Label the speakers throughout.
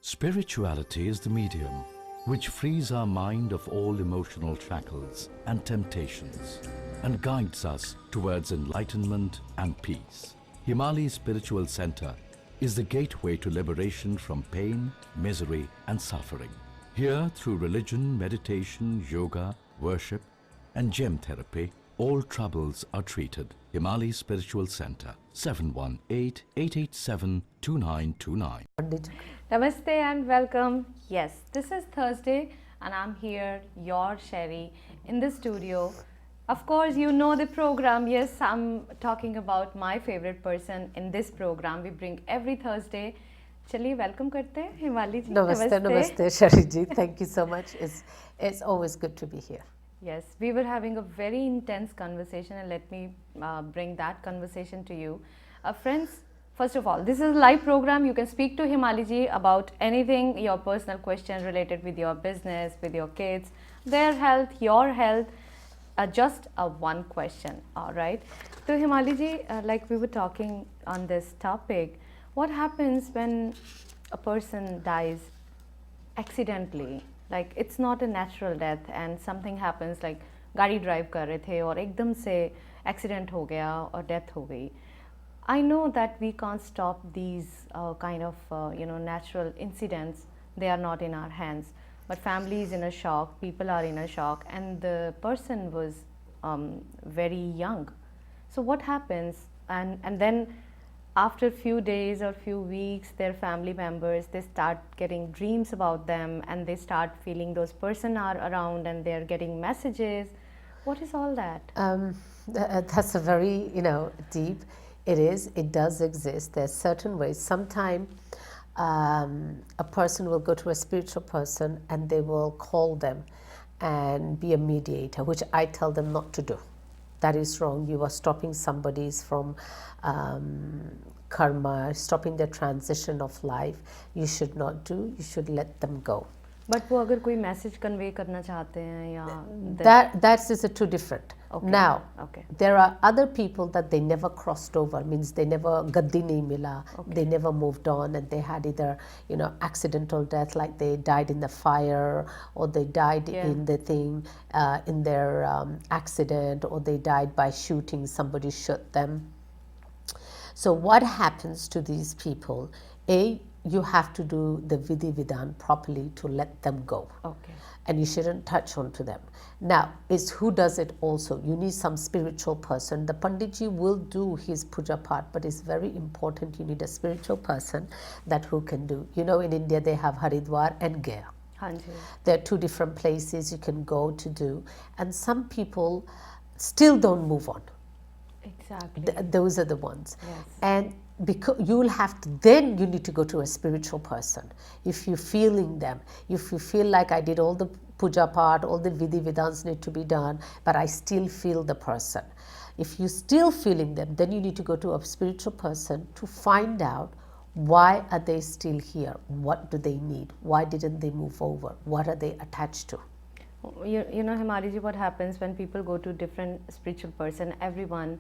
Speaker 1: Spirituality is the medium which frees our mind of all emotional shackles and temptations and guides us towards enlightenment and peace. Himali Spiritual Center is the gateway to liberation from pain, misery and suffering. Here, through religion, meditation, yoga, worship and gem therapy, all troubles are treated. Himali Spiritual Center, 718-887-2929.
Speaker 2: Namaste and welcome. Yes, this is Thursday and I'm here, your Sherry, in the studio. Of course, you know the program. Yes, I'm talking about my favorite person in this program. We bring every Thursday. Chaliye, welcome karte hain, Himali ji.
Speaker 3: Namaste, Sherry ji. Thank you so much. It's always good to be here.
Speaker 2: Yes, we were having a very intense conversation and let me bring that conversation to you. Friends, first of all, this is a live program. You can speak to Himali ji about anything, your personal question related with your business, with your kids, their health, your health. Just one question, all right? So Himali ji, like we were talking on this topic, what happens when a person dies accidentally? Like it's not a natural death and something happens, like गाड़ी drive कर रहे थे और एकदम से accident हो गया और death हो गई. I know that we can't stop these kind of natural incidents. They are not in our hands. But family is in a shock, people are in a shock, and the person was very young. So what happens? And then after a few days or few weeks, their family members, they start getting dreams about them and they start feeling those person are around and they're getting messages. What is all that?
Speaker 3: That's a very, deep. It does exist. There's certain ways. Sometimes a person will go to a spiritual person and they will call them and be a mediator, which I tell them not to do. That is wrong. You are stopping somebody's from karma, stopping the transition of life. You should not do. You should let them go.
Speaker 2: But वो अगर कोई message convey करना चाहते हैं या
Speaker 3: that is two different.
Speaker 2: Okay.
Speaker 3: Now,
Speaker 2: okay.
Speaker 3: There are other people that they never crossed over, means they never gaddi nahi mila,
Speaker 2: Okay.
Speaker 3: they never moved on, and they had either accidental death, like they died in the fire, or they died in the thing in their accident, or they died by shooting, somebody shot them. So what happens to these people? You have to do the vidhi vidhan properly to let them go.
Speaker 2: Okay.
Speaker 3: And you shouldn't touch on to them. Now, it's who does it also. You need some spiritual person. The Panditji will do his puja part, but it's very important you need a spiritual person that who can do. In India they have Haridwar and Gaya.
Speaker 2: Hanji.
Speaker 3: There are two different places you can go to do. And some people still don't move on.
Speaker 2: Exactly.
Speaker 3: Those are the ones.
Speaker 2: Yes.
Speaker 3: And because you need to go to a spiritual person. If you're feeling them, if you feel like I did all the puja part, all the vidhi vidhans need to be done, but I still feel the person. If you're still feeling them, then you need to go to a spiritual person to find out why are they still here? What do they need? Why didn't they move over? What are they attached to?
Speaker 2: You know, Himali ji, what happens when people go to different spiritual person, everyone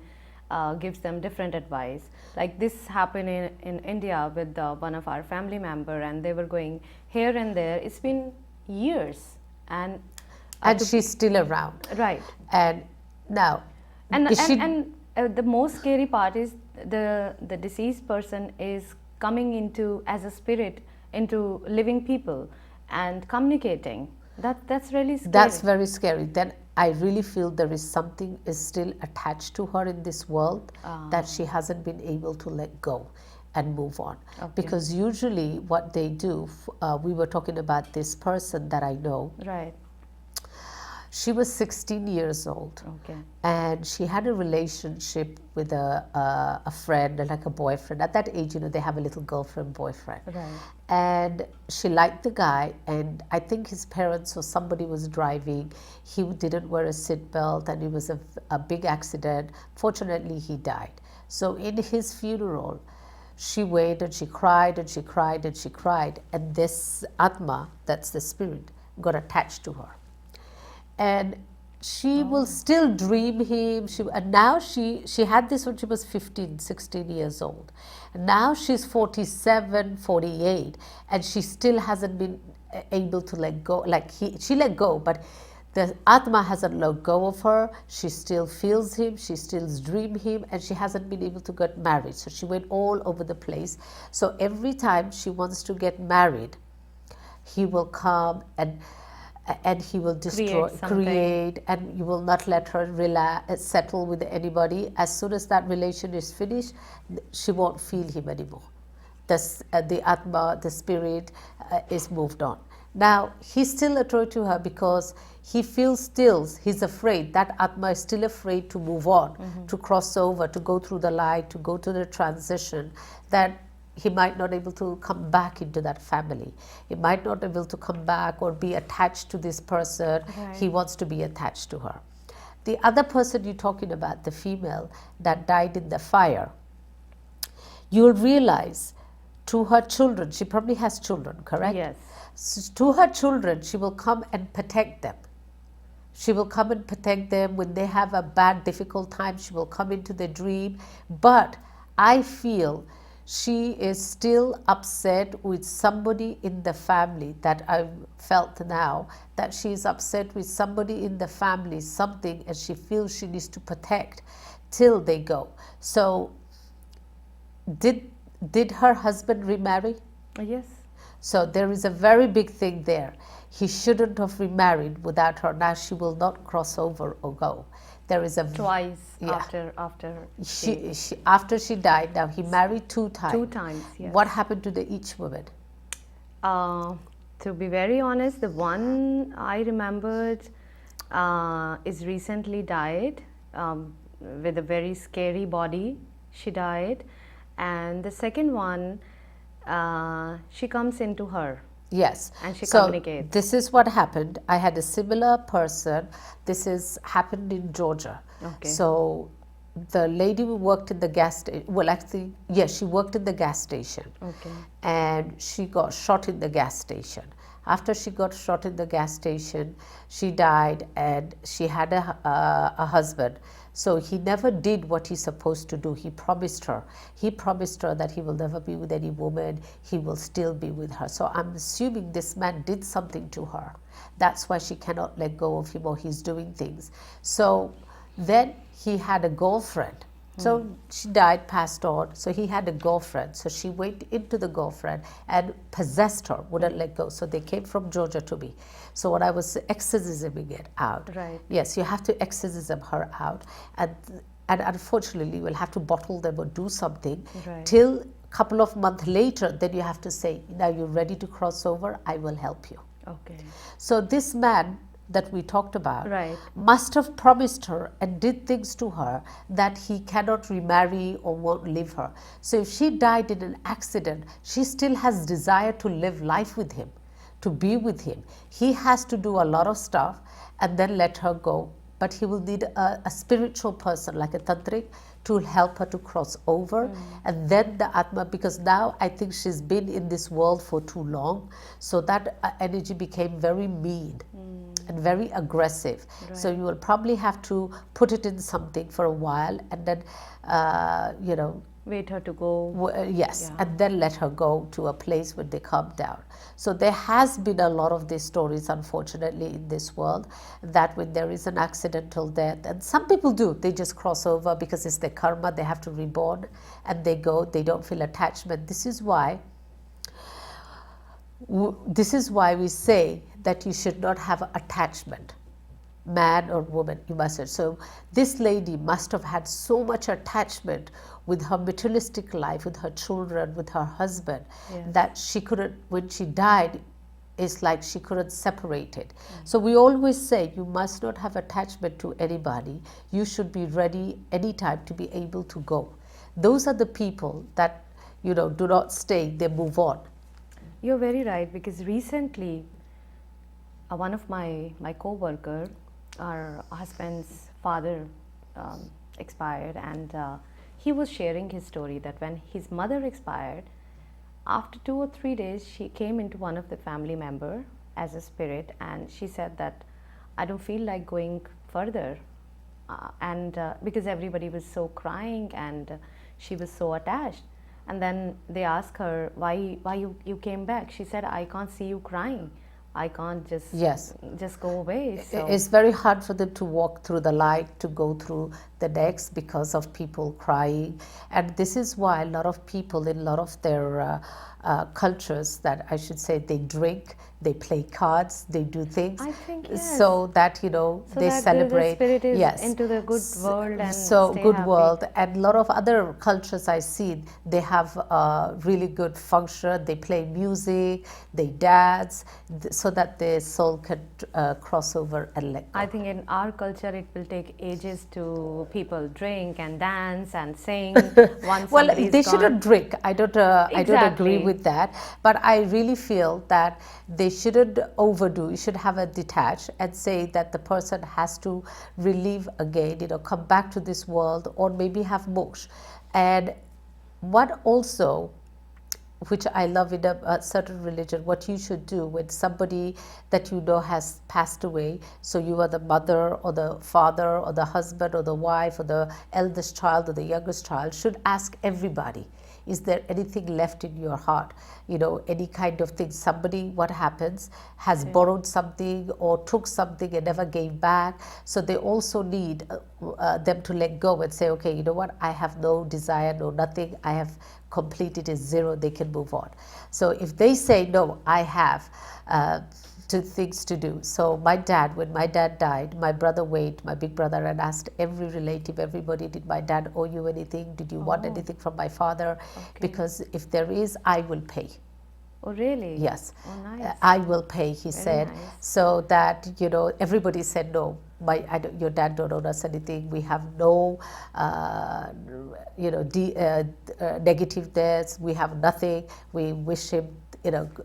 Speaker 2: gives them different advice. Like this happened in India with one of our family member, and they were going here and there. It's been years, and
Speaker 3: she's still around.
Speaker 2: Right.
Speaker 3: And now,
Speaker 2: and the most scary part is the deceased person is coming into as a spirit into living people and communicating. That's really scary.
Speaker 3: That's very scary. Then I really feel there is something is still attached to her in this world that she hasn't been able to let go and move on.
Speaker 2: Okay.
Speaker 3: Because usually what they do, we were talking about this person that I know.
Speaker 2: Right.
Speaker 3: She was 16 years old.
Speaker 2: Okay.
Speaker 3: And she had a relationship with a friend, like a boyfriend. At that age, they have a little girlfriend, boyfriend.
Speaker 2: Right.
Speaker 3: And she liked the guy, and I think his parents or somebody was driving. He didn't wear a seat belt, and it was a big accident. Fortunately, he died. So in his funeral, she went and she cried and she cried and she cried. And this Atma, that's the spirit, got attached to her. And she will still dream him. And now she had this when she was 15, 16 years old. And now she's 47, 48, and she still hasn't been able to let go. Like she let go, but the Atma hasn't let go of her. She still feels him, she still dreams him, and she hasn't been able to get married. So she went all over the place. So every time she wants to get married, he will come and he will destroy, create, and you will not let her settle with anybody. As soon as that relation is finished, she won't feel him anymore. The Atma, the spirit, is moved on. Now, he's still attached to her because he feels still, he's afraid, that Atma is still afraid to move on, to cross over, to go through the light, to go to the transition, that he might not able to come back into that family. He might not able to come back or be attached to this person. Right. He wants to be attached to her. The other person you're talking about, the female that died in the fire, you'll realize to her children, she probably has children, correct?
Speaker 2: Yes.
Speaker 3: So to her children, she will come and protect them. She will come and protect them when they have a bad, difficult time. She will come into their dream. But I feel she is still upset with somebody in the family, that I felt now, that she is upset with somebody in the family, something, and she feels she needs to protect till they go. So did her husband remarry?
Speaker 2: Yes.
Speaker 3: So there is a very big thing there. He shouldn't have remarried without her. Now she will not cross over or go. There is a
Speaker 2: twice,
Speaker 3: yeah.
Speaker 2: after
Speaker 3: she died. Now he married 2 times.
Speaker 2: 2 times, yes.
Speaker 3: What happened to each woman?
Speaker 2: To be very honest, the one I remembered is recently died, with a very scary body. She died, and the second one, she comes into her.
Speaker 3: Yes.
Speaker 2: And she communicates.
Speaker 3: This is what happened. I had a similar person. This is happened in Georgia.
Speaker 2: Okay.
Speaker 3: So the lady who worked in the gas station, well actually, yes, she worked in the gas station.
Speaker 2: Okay.
Speaker 3: And she got shot in the gas station. After she got shot in the gas station, she died, and she had a husband. So he never did what he's supposed to do. He promised her. He promised her that he will never be with any woman. He will still be with her. So I'm assuming this man did something to her. That's why she cannot let go of him, or he's doing things. So then he had a girlfriend. So she died, passed on. So he had a girlfriend. So she went into the girlfriend and possessed her, wouldn't let go. So they came from Georgia to me. So when I was exorcisming it out,
Speaker 2: right.
Speaker 3: Yes, you have to exorcism her out. And unfortunately, you will have to bottle them or do something.
Speaker 2: Right.
Speaker 3: Till a couple of months later, then you have to say, now you're ready to cross over, I will help you.
Speaker 2: Okay.
Speaker 3: So this man that we talked about,
Speaker 2: right,
Speaker 3: must have promised her and did things to her that he cannot remarry or won't leave her. So if she died in an accident, she still has desire to live life with him, to be with him. He has to do a lot of stuff and then let her go. But he will need a spiritual person, like a tantric, to help her to cross over. And then the Atma, because now I think she's been in this world for too long, so that energy became very mean and very aggressive.
Speaker 2: Right.
Speaker 3: So you will probably have to put it in something for a while, and then,
Speaker 2: wait her to go.
Speaker 3: Yes,
Speaker 2: yeah.
Speaker 3: And then let her go to a place where they calm down. So there has been a lot of these stories, unfortunately, in this world, that when there is an accidental death, and some people do, they just cross over because it's their karma, they have to reborn, and they go, they don't feel attachment. This is why we say that you should not have attachment, man or woman, you mustn't. So this lady must have had so much attachment with her materialistic life, with her children, with her husband,
Speaker 2: yes,
Speaker 3: that she couldn't, when she died, it's like she couldn't separate it. So we always say you must not have attachment to anybody. You should be ready anytime to be able to go. Those are the people that, do not stay, they move on.
Speaker 2: You're very right, because recently one of my co-worker, our husband's father expired, and he was sharing his story that when his mother expired, after 2 or 3 days, she came into one of the family member as a spirit, and she said that I don't feel like going further, and because everybody was so crying and she was so attached. And then they asked her, why you came back. She said, I can't see you crying, I can't just go away. So
Speaker 3: It's very hard for them to walk through the light, to go through the next, because of people crying. And this is why a lot of people in a lot of their cultures, that I should say, they drink, they play cards, they do things,
Speaker 2: I think, yes.
Speaker 3: so that
Speaker 2: so
Speaker 3: they
Speaker 2: that
Speaker 3: celebrate.
Speaker 2: the spirit is
Speaker 3: Yes.
Speaker 2: into the good world and
Speaker 3: So
Speaker 2: stay
Speaker 3: good
Speaker 2: happy.
Speaker 3: world. And a lot of other cultures I see, they have a really good function. They play music, they dance, so that their soul can cross over and let go.
Speaker 2: I think in our culture it will take ages to people drink and dance and sing. Once
Speaker 3: Well,
Speaker 2: somebody's
Speaker 3: they
Speaker 2: gone.
Speaker 3: shouldn't drink. I don't agree
Speaker 2: Exactly.
Speaker 3: with that. But I really feel that they shouldn't overdo. You should have a detach and say that the person has to relive again, come back to this world, or maybe have moksha. And what also, which I love in a certain religion, what you should do when somebody that has passed away, so you are the mother or the father or the husband or the wife or the eldest child or the youngest child, should ask everybody, is there anything left in your heart? Any kind of thing. Somebody, what happens, has borrowed something or took something and never gave back. So they also need them to let go and say, okay, you know what, I have no desire, no nothing, I have completed, is zero, they can move on. So if they say, no, I have things to do. So when my dad died, my brother went, my big brother, and asked every relative, everybody, did my dad owe you anything? Did you want anything from my father?
Speaker 2: Okay.
Speaker 3: Because if there is, I will pay.
Speaker 2: Oh, really?
Speaker 3: Yes.
Speaker 2: Oh, nice.
Speaker 3: I will pay, he
Speaker 2: Very
Speaker 3: said.
Speaker 2: nice.
Speaker 3: So that, everybody said, no, your dad don't owe us anything. We have no, negative debts. We have nothing. We wish him,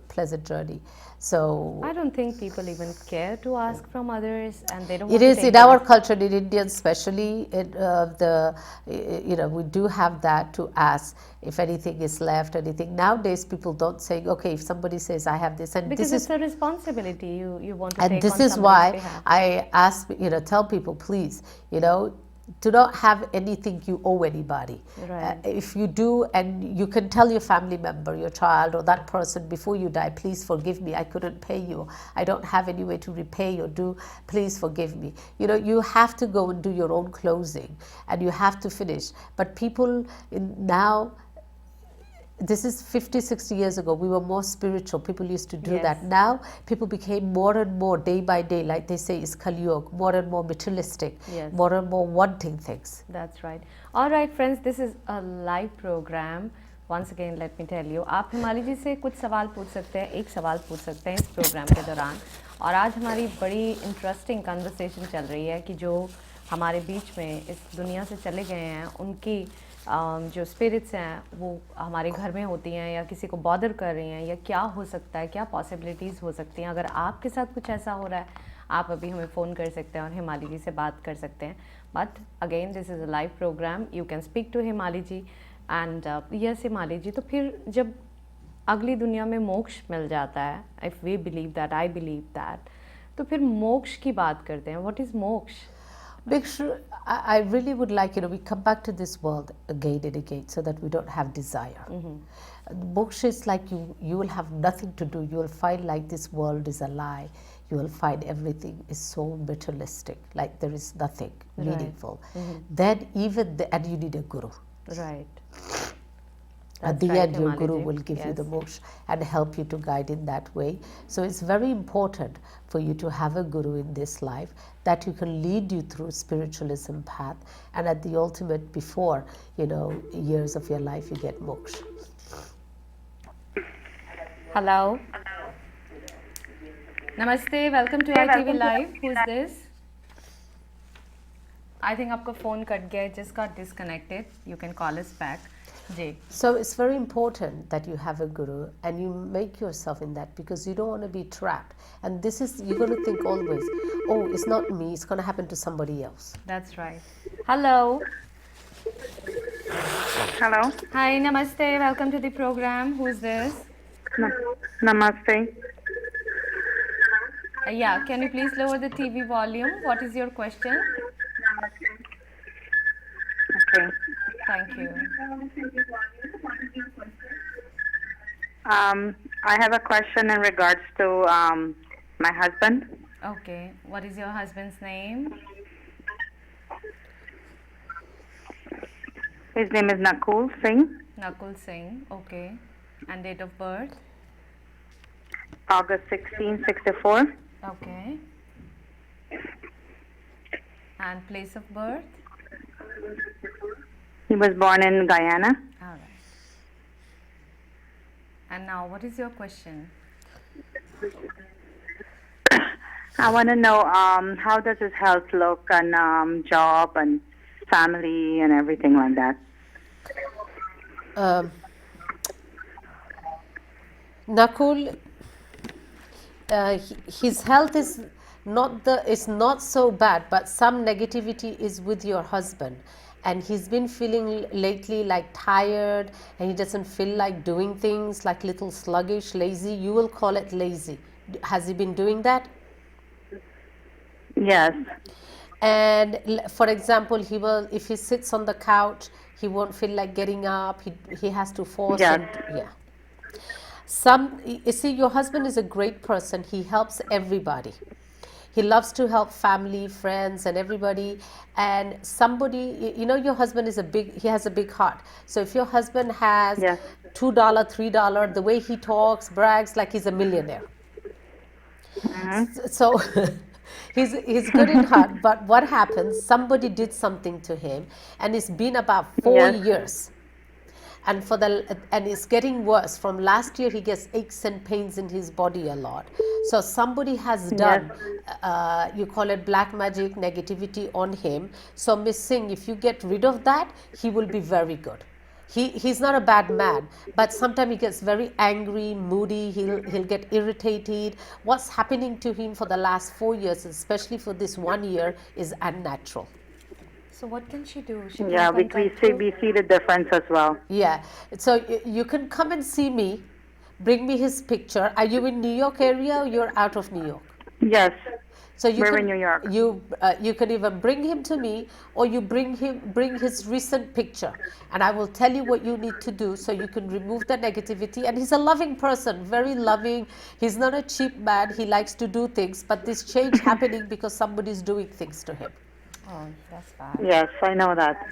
Speaker 3: pleasant journey. So
Speaker 2: I don't think people even care to ask from others, and they don't.
Speaker 3: it
Speaker 2: want to
Speaker 3: is
Speaker 2: take
Speaker 3: in
Speaker 2: the
Speaker 3: our
Speaker 2: effort.
Speaker 3: culture, in India especially, we do have that to ask if anything is left, anything. Nowadays, people don't say, okay, if somebody says, I have this, and
Speaker 2: Because
Speaker 3: this
Speaker 2: it's
Speaker 3: is,
Speaker 2: a responsibility you want to
Speaker 3: and
Speaker 2: take
Speaker 3: this
Speaker 2: on
Speaker 3: is
Speaker 2: somebody's
Speaker 3: why
Speaker 2: behalf.
Speaker 3: I ask, tell people, please, do not have anything you owe anybody.
Speaker 2: Right.
Speaker 3: If you do, and you can tell your family member, your child, or that person before you die, please forgive me, I couldn't pay you, I don't have any way to repay you, please forgive me. You have to go and do your own closing, and you have to finish. But people now, this is 50, 60 years ago, we were more spiritual. People used to do
Speaker 2: Yes.
Speaker 3: that. Now, people became more and more, day by day, like they say, is Kali Yuga, more and more materialistic,
Speaker 2: Yes.
Speaker 3: more and more wanting things.
Speaker 2: That's right. All right, friends, this is a live program. Once again, let me tell you, आप हिमाली जी से कुछ सवाल पूछ सकते हैं, एक सवाल पूछ सकते हैं इस प्रोग्राम के दौरान. और आज हमारी बड़ी इंटरेस्टिंग कन्वर्सेशन चल रही है कि जो हमारे बीच में इस दुनिया से चले गए हैं, उनकी जो स्पिरिट्स हैं वो हमारे घर में होती हैं या किसी को बॉदर कर रही हैं, या क्या हो सकता है, क्या पॉसिबिलिटीज़ हो सकती हैं. अगर आपके साथ कुछ ऐसा हो रहा है, आप अभी हमें फ़ोन कर सकते हैं और हिमाली जी से बात कर सकते हैं. But again, this is a live programme, you can speak to Himali ji. And yes हिमाली जी, तो फिर जब अगली दुनिया में मोक्ष मिल जाता है, if we believe that, I believe that, तो फिर मोक्ष की बात करते हैं. What is moksha?
Speaker 3: Because I really would like, we come back to this world again and again so that we don't have desire. Moksha is like you will have nothing to do. You will find like this world is a lie. You will find everything is so materialistic, like there is nothing meaningful. Then and you need a guru.
Speaker 2: Right.
Speaker 3: At the
Speaker 2: That's right,
Speaker 3: end, your
Speaker 2: Himali
Speaker 3: guru
Speaker 2: ji.
Speaker 3: will give you the
Speaker 2: Yes.
Speaker 3: moksha and help you to guide in that way. So it's very important for you to have a guru in this life that you can lead you through spiritualism path, and at the ultimate, before years of your life, you get moksha.
Speaker 2: Hello. Namaste. Welcome to ITV Live. Who's this? I think आपका phone cut गया. It just got disconnected. You can call us back. जी.
Speaker 3: So it's very important that you have a guru and you make yourself in that, because you don't want to be trapped. And this is, you're going to think always, oh, it's not me, it's going to happen to somebody else.
Speaker 2: That's right. Hello.
Speaker 4: Hello.
Speaker 2: Hi. Namaste. Welcome to the program. Who's this?
Speaker 4: Namaste.
Speaker 2: Yeah, can you please lower the TV volume? What is your question?
Speaker 4: Okay.
Speaker 2: Thank you.
Speaker 4: I have a question in regards to my husband.
Speaker 2: Okay, what is your husband's name?
Speaker 4: His name is Nakul Singh,
Speaker 2: Nakul Singh. Okay, and date of birth?
Speaker 4: August 16, 64.
Speaker 2: Okay, and place of birth?
Speaker 4: He was born in Guyana.
Speaker 2: All right. And now, what is your question?
Speaker 4: I want to know how does his health look, and job and family and everything like that.
Speaker 3: Nakul, his health is not so bad, but some negativity is with your husband, and he's been feeling lately like tired, and he doesn't feel like doing things, like little sluggish, lazy. You will call it lazy. Has he been doing that?
Speaker 4: Yes.
Speaker 3: And for example, he will, if he sits on the couch, he won't feel like getting up. He has to force.
Speaker 4: Yes.
Speaker 3: And yeah, you see, your husband is a great person. He helps everybody. He loves to help family, friends, and everybody. And somebody, you know, your husband is he has a big heart. So if your husband has
Speaker 4: Yes.
Speaker 3: $2, $3, the way he talks, brags like he's a millionaire. So he's good in heart, but what happens, somebody did something to him, and it's been about 4 years, and it's getting worse. From last year he gets aches and pains in his body a lot. So somebody has done you call it black magic, negativity on him. So Miss Singh, if you get rid of that, he will be very good. He's not a bad man, but sometimes he gets very angry, moody. He'll get irritated. What's happening to him for the last 4 years, especially for this 1 year, is unnatural.
Speaker 2: So what can she do? She
Speaker 4: Yeah,
Speaker 2: can
Speaker 4: we see the difference as well.
Speaker 3: Yeah, so you can come and see me. Bring me his picture. Are you in New York area, or you're out of New York?
Speaker 4: Yes.
Speaker 3: So
Speaker 4: We're in New York.
Speaker 3: You can even bring him to me, or you bring his recent picture, and I will tell you what you need to do so you can remove the negativity. And he's a loving person, very loving. He's not a cheap man. He likes to do things, but this change happening because somebody's doing things to him.
Speaker 2: Oh, that's bad.
Speaker 4: Yes, I know that.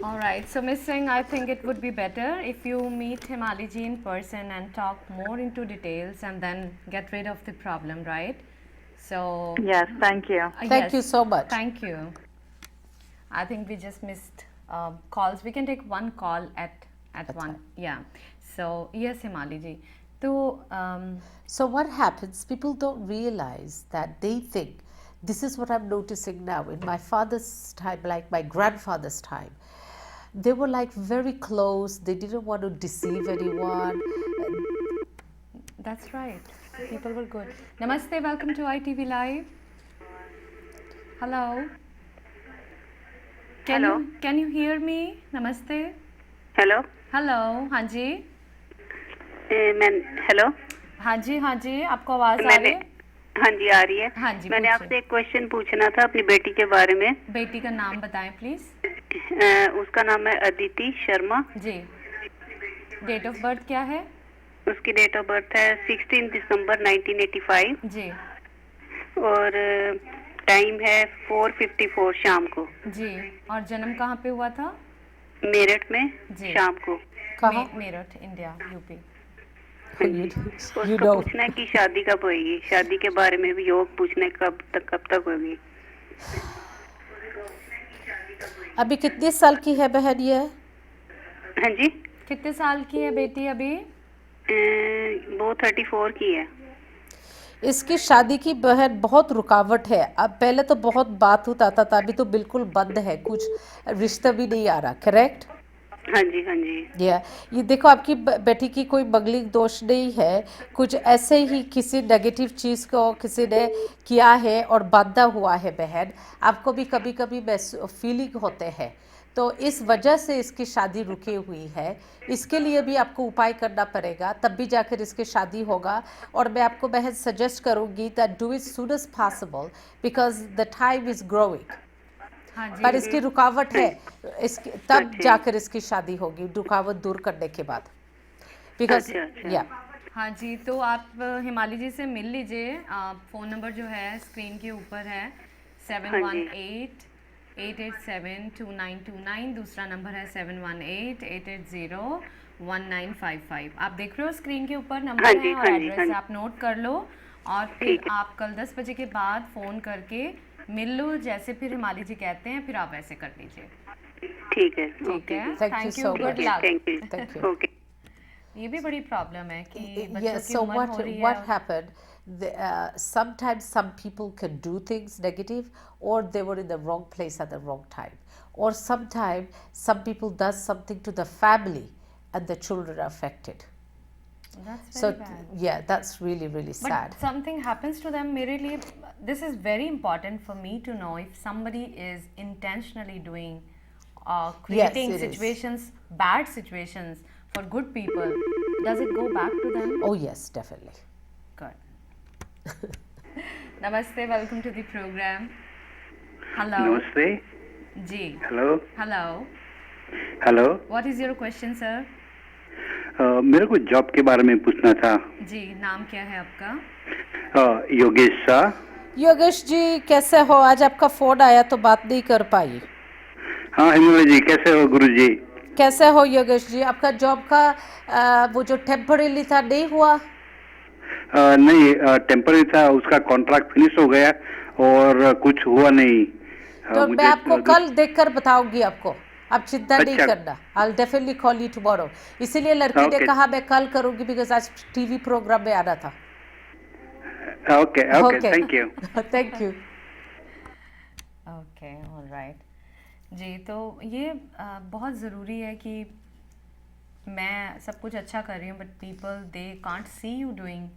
Speaker 2: All right. So, Miss Singh, I think it would be better if you meet Himali ji in person and talk more into details, and then get rid of the problem, right? So
Speaker 4: Yes, thank you.
Speaker 3: Thank you so much.
Speaker 2: Thank you. I think we just missed calls. We can take one call at one. Yeah. So yes, Himali ji.
Speaker 3: So what happens? People don't realize that they think, this is what I'm noticing now. In my father's time, like my grandfather's time, they were like very close. They didn't want to deceive anyone.
Speaker 2: That's right. People were good. Namaste, welcome to ITV Live. Hello. Can you hear me? Namaste.
Speaker 4: Hello.
Speaker 2: Hello. हाँ जी.
Speaker 4: Hello.
Speaker 2: हाँ जी, आपको आवाज आ रही है?
Speaker 4: हाँ जी, आ रही है.
Speaker 2: हाँ जी,
Speaker 4: मैंने आपसे एक क्वेश्चन पूछना था अपनी बेटी के बारे में.
Speaker 2: बेटी का नाम बताएं प्लीज.
Speaker 4: उसका नाम है अदिति शर्मा.
Speaker 2: जी. डेट ऑफ बर्थ क्या है?
Speaker 4: उसकी डेट ऑफ बर्थ है 16 दिसंबर 1985.
Speaker 2: जी.
Speaker 4: और टाइम है 4:54 शाम को.
Speaker 2: जी. और जन्म कहाँ पे हुआ था?
Speaker 4: मेरठ में.
Speaker 2: जी.
Speaker 4: शाम को.
Speaker 2: Meerut, India, UP.
Speaker 3: You
Speaker 4: know. पूछना है कि शादी कब होगी. शादी के बारे में भी योग पूछना है कब तक होगी.
Speaker 3: अभी कितने साल की है बहन ये?
Speaker 4: हाँ जी.
Speaker 2: कितने साल की है बेटी अभी?
Speaker 4: वो 34 की है.
Speaker 3: इसकी शादी की बहन बहुत रुकावट है. अब पहले तो बहुत बात होता था, अभी तो बिल्कुल बंद है. कुछ रिश्ता भी नहीं आ रहा. करेक्ट?
Speaker 4: हाँ जी, हाँ जी.
Speaker 3: ये देखो, आपकी बेटी की कोई मंगलिक दोष नहीं है. कुछ ऐसे ही किसी नेगेटिव चीज़ को किसी ने किया है और बांधा हुआ है बहन. आपको भी कभी कभी फीलिंग होते हैं. तो इस वजह से इसकी शादी रुकी हुई है। इसके लिए भी आपको उपाय करना पड़ेगा, तब भी जाकर इसकी शादी होगा। और मैं आपको बहन सजेस्ट करूँगी that do it soon as possible because the time is growing.
Speaker 2: हाँ जी।
Speaker 3: पर इसकी रुकावट है, इसकी तब जाकर इसकी शादी होगी, रुकावट दूर करने के बाद। बिकॉज या
Speaker 2: हाँ जी, तो आप हिमाली जी से मिल लीजिए। फ़ोन नंबर जो है स्क्रीन के ऊपर है 7188872929। दूसरा नंबर है 7188801955। आप देख रहे हो स्क्रीन के ऊपर नंबर है और एड्रेस आप नोट कर लो, और फिर आप कल 10 बजे के बाद फ़ोन करके मिल लो। जैसे फिर हिमाली जी कहते हैं फिर आप वैसे कर लीजिए।
Speaker 4: ठीक है।
Speaker 2: ठीक है,
Speaker 3: Thank you
Speaker 2: thank you,
Speaker 3: so
Speaker 2: good
Speaker 3: much.
Speaker 2: Luck.
Speaker 3: Thank you.
Speaker 4: Okay.
Speaker 2: ये भी बड़ी प्रॉब्लम है कि बच्चों
Speaker 3: Yes,
Speaker 2: की
Speaker 3: so
Speaker 2: उम्र हो रही
Speaker 3: what
Speaker 2: है।
Speaker 3: happened? Sometimes some people can do things negative, or they were in the wrong place at the wrong time, or sometimes some people does something to the family and the children are affected.
Speaker 2: That's
Speaker 3: So
Speaker 2: very bad.
Speaker 3: yeah, that's really really
Speaker 2: But
Speaker 3: sad.
Speaker 2: something happens to them, मेरे लिए this is very important for me to know if somebody is intentionally doing creating
Speaker 3: it is.
Speaker 2: situations, bad situations for good people, does it go back to them?
Speaker 3: Oh yes, definitely.
Speaker 2: Good. Namaste, welcome to the program. Hello.
Speaker 5: नमस्ते।
Speaker 2: जी.
Speaker 5: Hello.
Speaker 2: Hello.
Speaker 5: Hello.
Speaker 2: What is your question, sir?
Speaker 5: मेरे को job के बारे में पूछना था।
Speaker 2: जी, नाम क्या है आपका?
Speaker 5: योगेश शाह।
Speaker 3: योगेश जी कैसे हो? आज आपका फोन आया तो बात नहीं कर पाई।
Speaker 5: हाँ हिमालय जी, कैसे हो गुरु जी?
Speaker 3: कैसे हो योगेश जी? आपका जॉब का वो जो टेम्परेरी था नहीं हुआ?
Speaker 5: नहीं, टेम्पररी था, उसका कॉन्ट्रैक्ट फिनिश हो गया और कुछ हुआ नहीं।
Speaker 3: तो मैं आपको कल देखकर बताऊंगी आपको, आप चिंता नहीं करना। I'll definitely call you tomorrow. इसीलिए लड़की ने कहा मैं कल करूंगी बिकॉज आज टीवी प्रोग्राम में आना था।
Speaker 5: Okay okay, thank you.
Speaker 3: Thank you.
Speaker 2: Okay, alright जी। तो ये बहुत ज़रूरी है कि मैं सब कुछ अच्छा कर रही हूँ but people they can't see you doing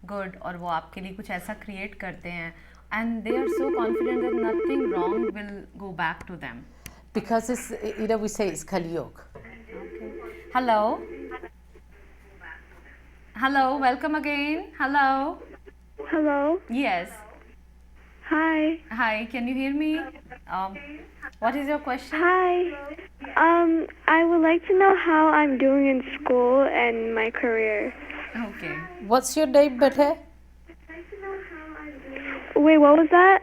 Speaker 2: good, और वो आपके लिए कुछ ऐसा क्रिएट करते हैं and they are so confident that nothing wrong will go back to them.
Speaker 3: Because it's, you know, we say it's Kali Yuga.
Speaker 2: Okay. Hello. Hello, welcome again. Hello.
Speaker 6: Hello.
Speaker 2: Yes.
Speaker 6: Hi.
Speaker 2: Hi, can you hear me? What is your question?
Speaker 6: Hi. I would like to know how I'm doing in school and my career.
Speaker 2: Okay.
Speaker 3: What's your name, beta?
Speaker 6: Wait, what was that?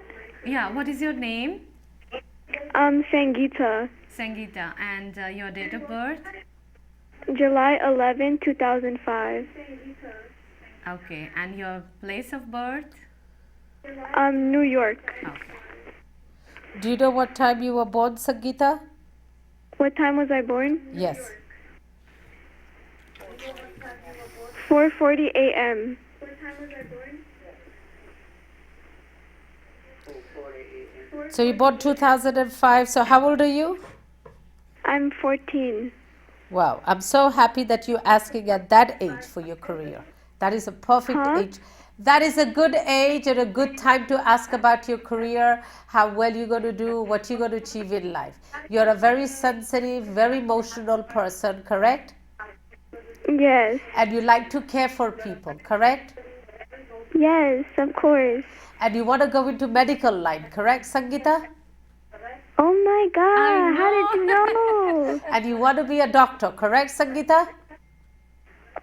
Speaker 2: Yeah, what is your name?
Speaker 6: Sangeeta.
Speaker 2: Sangeeta. And your date of birth?
Speaker 6: July 11, 2005.
Speaker 2: Okay. And your place of birth?
Speaker 6: New York.
Speaker 2: Okay.
Speaker 3: Do you know what time you were born, Sangeeta?
Speaker 6: What time was I born?
Speaker 3: Yes.
Speaker 6: 4:40 a.m.
Speaker 3: So you born 2005. So how old are you?
Speaker 6: I'm 14.
Speaker 3: Wow, I'm so happy that you're asking at that age for your career. That is a perfect age. That is a good age and a good time to ask about your career, how well you're going to do, what you're going to achieve in life. You're a very sensitive, very emotional person, correct?
Speaker 6: Yes.
Speaker 3: And you like to care for people, correct?
Speaker 6: Yes, of course.
Speaker 3: And you want to go into medical line, correct, Sangeeta?
Speaker 6: Oh my God!
Speaker 2: I
Speaker 6: How did you know?
Speaker 3: And you want to be a doctor, correct, Sangeeta?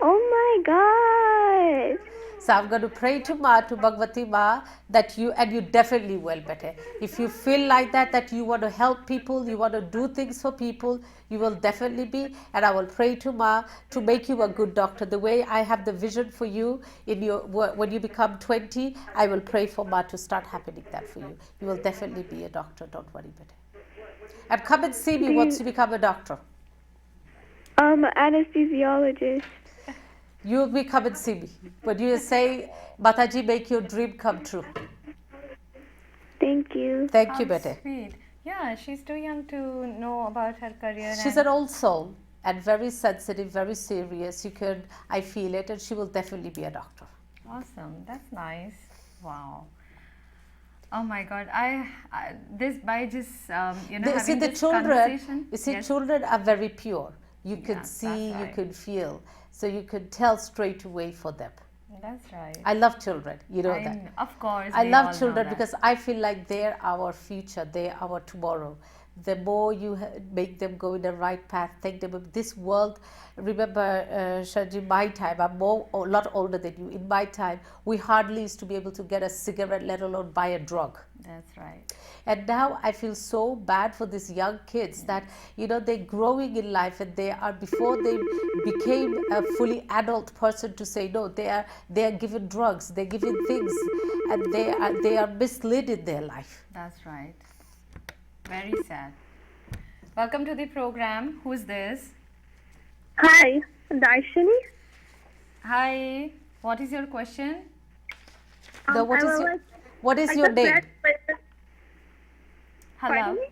Speaker 6: Oh my God!
Speaker 3: So I'm going to pray to Ma, to Bhagavati Ma, that you, and you definitely will better. If you feel like that you want to help people, you want to do things for people, you will definitely be. And I will pray to Ma to make you a good doctor. The way I have the vision for you in your, when you become 20, I will pray for Ma to start happening that for you. You will definitely be a doctor, don't worry better. And come and see me once you become a doctor.
Speaker 6: Anesthesiologist.
Speaker 3: You will be come and see me. When you say, Mataji, make your dream come true.
Speaker 6: Thank you.
Speaker 3: Thank you,
Speaker 2: How
Speaker 3: Bete.
Speaker 2: sweet. Yeah, she's too young to know about her career.
Speaker 3: She's an old soul and very sensitive, very serious. You can, I feel it, and she will definitely be a doctor.
Speaker 2: Awesome. That's nice. Wow. Oh my God! This by just
Speaker 3: See,
Speaker 2: having
Speaker 3: the
Speaker 2: this
Speaker 3: children,
Speaker 2: conversation.
Speaker 3: you see,
Speaker 2: Yes.
Speaker 3: children are very pure. You
Speaker 2: Yeah,
Speaker 3: can
Speaker 2: that's
Speaker 3: see, you
Speaker 2: right.
Speaker 3: can feel, so you can tell straight away for them.
Speaker 2: That's right.
Speaker 3: I love children, you know that.
Speaker 2: Of course,
Speaker 3: I
Speaker 2: we all
Speaker 3: love
Speaker 2: know
Speaker 3: children
Speaker 2: that.
Speaker 3: because I feel like they're our future, they're our tomorrow. The more you make them go in the right path, take them this world. Remember, Shaji, my time, I'm a lot older than you. In my time, we hardly used to be able to get a cigarette, let alone buy a drug.
Speaker 2: That's right.
Speaker 3: And now I feel so bad for these young kids that, you know, they're growing in life and they are, before they became a fully adult person to say no, they are given drugs, they're given things, and they are misled in their life.
Speaker 2: That's right. Very sad. Welcome to the program. Who's this?
Speaker 6: Hi, Darshini.
Speaker 2: Hi. What is your question?
Speaker 3: What is your name?
Speaker 2: Hello.
Speaker 6: Pardon me?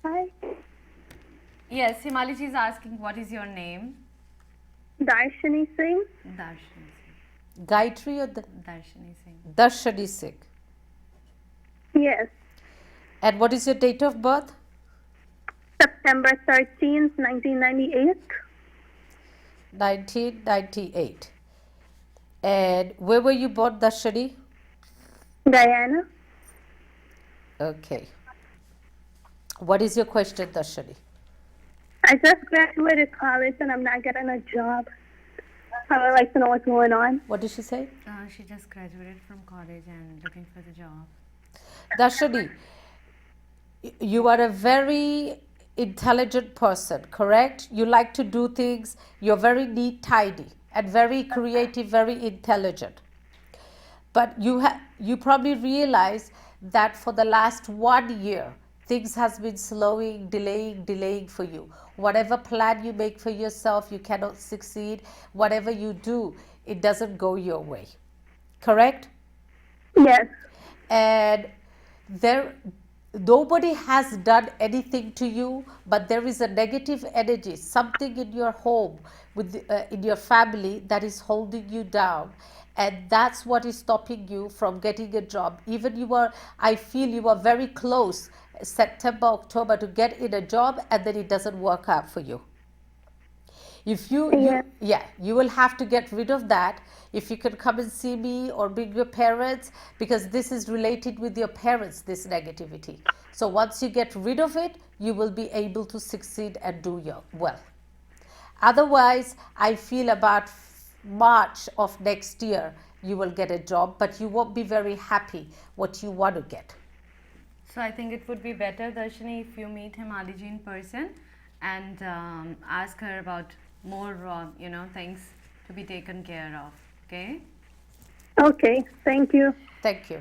Speaker 6: Hi,
Speaker 2: Yes, Himali ji is asking what is your name?
Speaker 6: Darshini Singh.
Speaker 2: Darshani Singh.
Speaker 3: Gayatri or
Speaker 2: Darshani Singh.
Speaker 3: Darshani Singh?
Speaker 6: Yes,
Speaker 3: And what is your date of birth?
Speaker 6: September 13th, 1998.
Speaker 3: 1998. And where were you born, Darshani?
Speaker 6: Guyana.
Speaker 3: Okay. What is your question, Darshani?
Speaker 6: I just graduated college and I'm not getting a job. I would like to know what's going on.
Speaker 3: What did she say?
Speaker 2: She just graduated from college and looking for the job.
Speaker 3: Darshani, you are a very intelligent person, correct? You like to do things, you're very neat, tidy, and very creative, very intelligent. But you probably realize that for the last 1 year, things has been slowing, delaying for you. Whatever plan you make for yourself, you cannot succeed. Whatever you do, it doesn't go your way. Correct?
Speaker 6: Yes.
Speaker 3: And nobody has done anything to you, but there is a negative energy, something in your home, in your family, that is holding you down, and that's what is stopping you from getting a job. Even I feel you are very close, September, October, to get in a job, and then it doesn't work out for you. If you will have to get rid of that. If you can come and see me or bring your parents, because this is related with your parents, this negativity. So once you get rid of it, you will be able to succeed and do well. Otherwise, I feel about March of next year, you will get a job, but you won't be very happy what you want to get.
Speaker 2: So I think it would be better, Darshani, if you meet Himali ji in person and ask her about more, things to be taken care of. Okay?
Speaker 6: Okay, thank you.
Speaker 3: Thank you.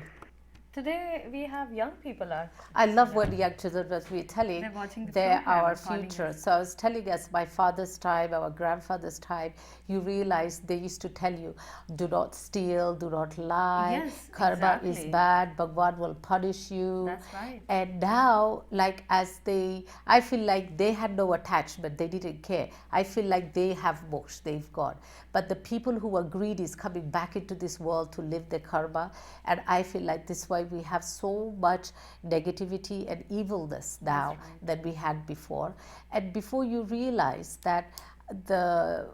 Speaker 2: Today we have young people are.
Speaker 3: I love when young children, but we're telling
Speaker 2: They're watching the
Speaker 3: they're
Speaker 2: program
Speaker 3: our
Speaker 2: and calling
Speaker 3: future.
Speaker 2: us.
Speaker 3: So I was telling us, my father's time, our grandfather's time, you realize they used to tell you, do not steal, do not lie,
Speaker 2: Yes,
Speaker 3: karma is
Speaker 2: exactly.
Speaker 3: bad, Bhagwan will punish you.
Speaker 2: That's right.
Speaker 3: And now, I feel like they had no attachment, they didn't care. I feel like they have moksha, they've gone. But the people who are greedy is coming back into this world to live their karma, and I feel like this is why we have so much negativity and evilness now than we had before. And before you realize that the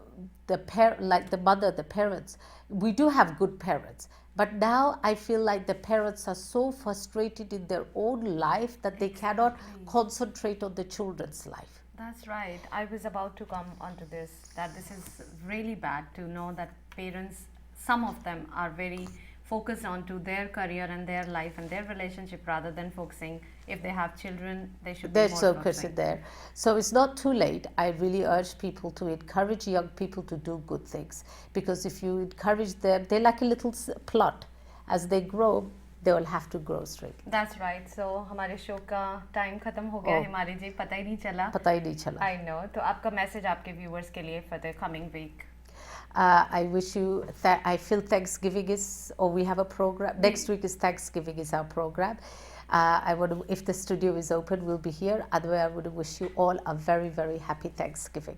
Speaker 3: mother, the parents, we do have good parents, but now I feel like the parents are so frustrated in their own life that they cannot concentrate on the children's life.
Speaker 2: That's right. I was about to come onto this, that this is really bad to know that parents, some of them are very focused onto their career and their life and their relationship rather than focusing, if they have children, they should be
Speaker 3: They're
Speaker 2: more
Speaker 3: so
Speaker 2: focusing.
Speaker 3: cursed there. So it's not too late. I really urge people to encourage young people to do good things, because if you encourage them, they're like a little plant. As they grow, they will have to grow straight.
Speaker 2: That's right. So हमारे show का time खत्म हो गया हिमाली जी, पता ही नहीं चला.
Speaker 3: पता ही नहीं चला.
Speaker 2: I know. तो आपका मैसेज आपके व्यूअर्स के लिए for the coming week.
Speaker 3: I wish you, I feel Thanksgiving is, or we have a program, next week is Thanksgiving is our program. I would, if the studio is open, we'll be here. Otherwise, I would wish you all a very, very happy Thanksgiving.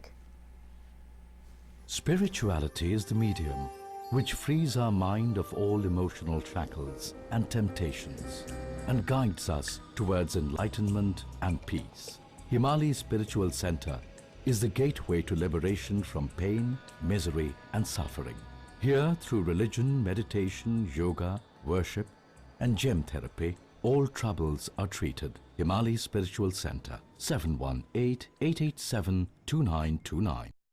Speaker 1: Spirituality is the medium which frees our mind of all emotional shackles and temptations and guides us towards enlightenment and peace. Himali Spiritual Center is the gateway to liberation from pain, misery and suffering. Here, through religion, meditation, yoga, worship and gem therapy, all troubles are treated. Himali Spiritual Center, 718-887-2929.